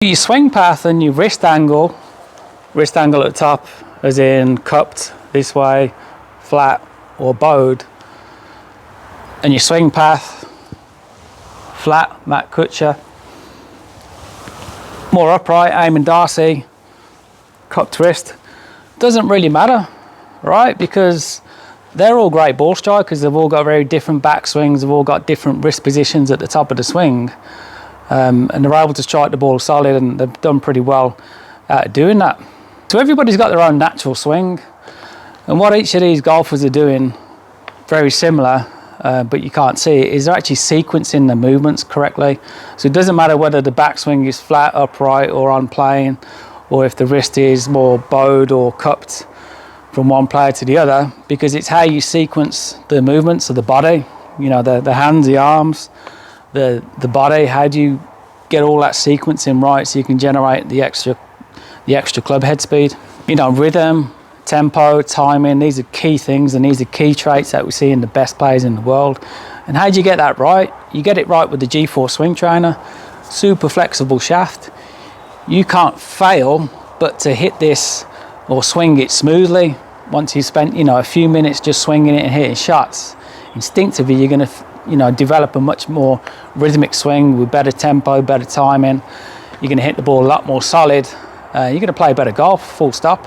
Your swing path and your wrist angle at the top, as in cupped this way, flat or bowed, and your swing path, flat, Matt Kutcher, more upright, Eamon Darcy, cupped wrist, doesn't really matter, right? Because they're all great ball strikers, they've all got very different back swings, they've all got different wrist positions at the top of the swing. And they're able to strike the ball solid, and they've done pretty well at doing that. So everybody's got their own natural swing, and what each of these golfers are doing, very similar, but you can't see it, is they're actually sequencing the movements correctly. So it doesn't matter whether the backswing is flat, upright, or on plane, or if the wrist is more bowed or cupped from one player to the other, because it's how you sequence the movements of the body, you know, the hands, the arms, the body. How do you get all that sequencing right so you can generate the extra club head speed? You know, rhythm, tempo, timing, these are key things, and these are key traits that we see in the best players in the world. And how do you get that right? You get it right with the GForce Swing Trainer, super flexible shaft. You can't fail but to hit this or swing it smoothly. Once you've spent, you know, a few minutes just swinging it and hitting shots, instinctively you're going to, you know, develop a much more rhythmic swing with better tempo, better timing. You're going to hit the ball a lot more solid. You're going to play better golf, full stop.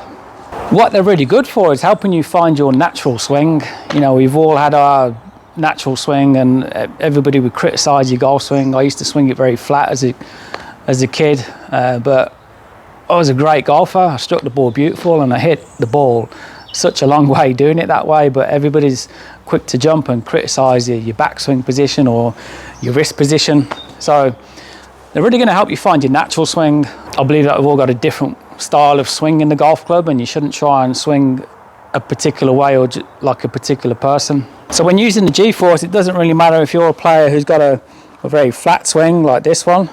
What they're really good for is helping you find your natural swing. You know, we've all had our natural swing, and everybody would criticize your golf swing. I used to swing it very flat as a kid, but I was a great golfer. I struck the ball beautiful, and I hit the ball such a long way doing it that way. But everybody's quick to jump and criticize your backswing position or your wrist position. So they're really going to help you find your natural swing. I believe that we've all got a different style of swing in the golf club, and you shouldn't try and swing a particular way or like a particular person. So when using the GForce, it doesn't really matter if you're a player who's got a very flat swing like this one.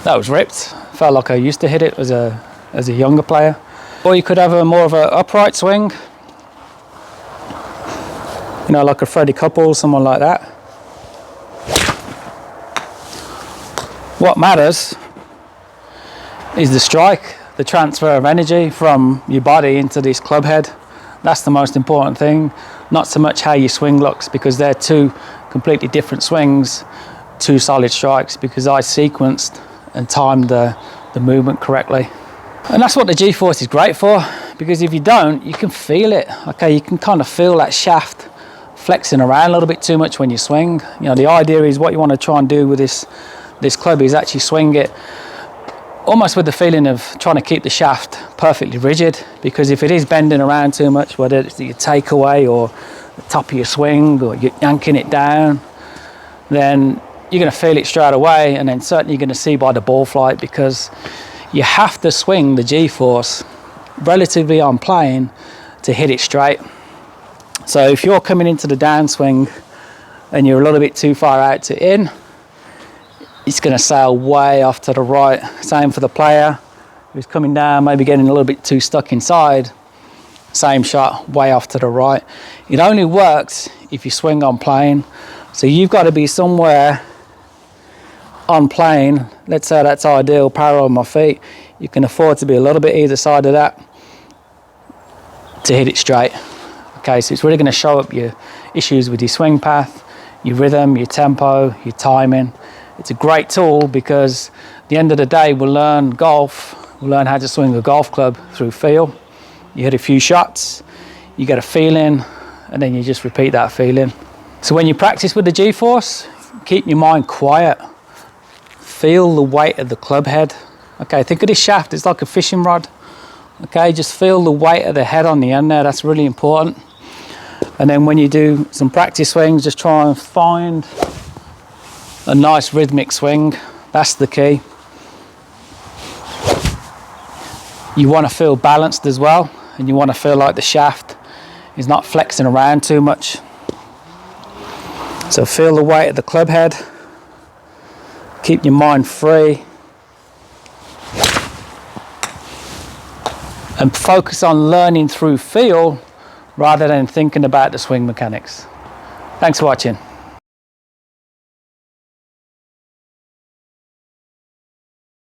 That was ripped. Felt like I used to hit it as a younger player. Or you could have a more of an upright swing, you know, like a Freddie Couples, someone like that. What matters is the strike, the transfer of energy from your body into this club head. That's the most important thing, not so much how your swing looks, because they're two completely different swings, two solid strikes, because I sequenced and timed the movement correctly. And that's what the GForce is great for, because if you don't, you can feel it. Okay, you can kind of feel that shaft flexing around a little bit too much when you swing. You know, the idea is what you want to try and do with this club is actually swing it almost with the feeling of trying to keep the shaft perfectly rigid, because if it is bending around too much, whether it's your takeaway or the top of your swing or you're yanking it down, then you're going to feel it straight away, and then certainly you're going to see by the ball flight, because you have to swing the GForce relatively on plane to hit it straight. So if you're coming into the downswing and you're a little bit too far out to in, it's going to sail way off to the right. Same for the player who's coming down, maybe getting a little bit too stuck inside. Same shot, way off to the right. It only works if you swing on plane. So you've got to be somewhere on plane. Let's say that's ideal, parallel with my feet. You can afford to be a little bit either side of that to hit it straight. Okay, so it's really going to show up your issues with your swing path, your rhythm, your tempo, your timing. It's a great tool, because at the end of the day, we'll learn golf, we'll learn how to swing a golf club through feel. You hit a few shots, you get a feeling, and then you just repeat that feeling. So when you practice with the GForce, keep your mind quiet. Feel the weight of the club head. Okay, think of this shaft, it's like a fishing rod. Okay, just feel the weight of the head on the end there, that's really important. And then when you do some practice swings, just try and find a nice rhythmic swing. That's the key. You want to feel balanced as well, and you want to feel like the shaft is not flexing around too much. So feel the weight of the club head. Keep your mind free. And focus on learning through feel rather than thinking about the swing mechanics. Thanks for watching.